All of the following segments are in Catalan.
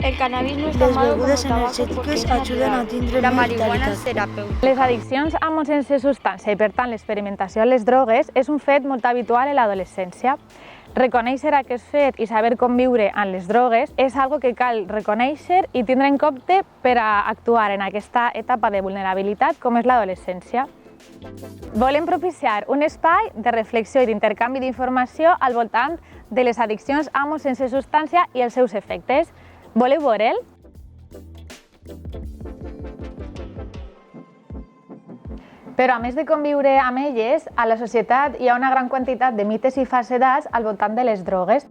El cannabis no és tan Les malo com el begudes tabaco energètiques porque es ajuden a natural. tindre La més marihuana vitalitat. és terapèutica. Les addiccions amb o sense substància i, per tant, l'experimentació amb les drogues és un fet molt habitual en l'adolescència. Reconèixer aquest fet i saber conviure amb les drogues és algo que cal reconèixer i tindre en compte per a actuar en aquesta etapa de vulnerabilitat com és l'adolescència. Volem propiciar un espai de reflexió i d'intercanvi d'informació al voltant de les addiccions amb o sense substància i els seus efectes. Voleu veure'l? Però a més de conviure amb elles, a la societat hi ha una gran quantitat de mites i falsedats al voltant de les drogues.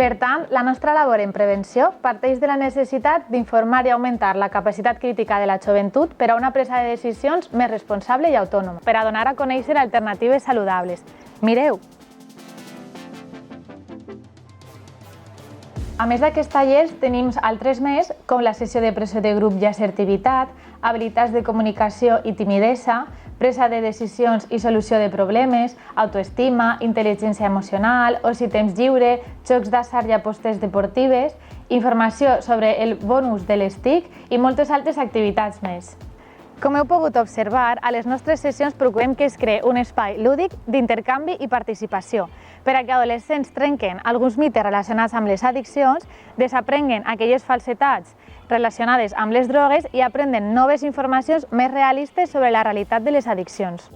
Per tant, la nostra labor en prevenció parteix de la necessitat d'informar i augmentar la capacitat crítica de la joventut per a una presa de decisions més responsable i autònoma, per a donar a conèixer alternatives saludables. Mireu! A més d'aquests tallers, tenim altres més, com la sessió de pressió de grup i assertivitat, habilitats de comunicació i timidesa, presa de decisions i solució de problemes, autoestima, intel·ligència emocional, oci temps lliure, jocs d'atzar i apostes deportives, informació sobre el bon ús de les TIC i moltes altres activitats més. Com heu pogut observar, a les nostres sessions procurem que es creï un espai lúdic d'intercanvi i participació, per a que adolescents trenquen alguns mites relacionats amb les addiccions, desaprenguen aquelles falsedats relacionades amb les drogues i aprenen noves informacions més realistes sobre la realitat de les addiccions.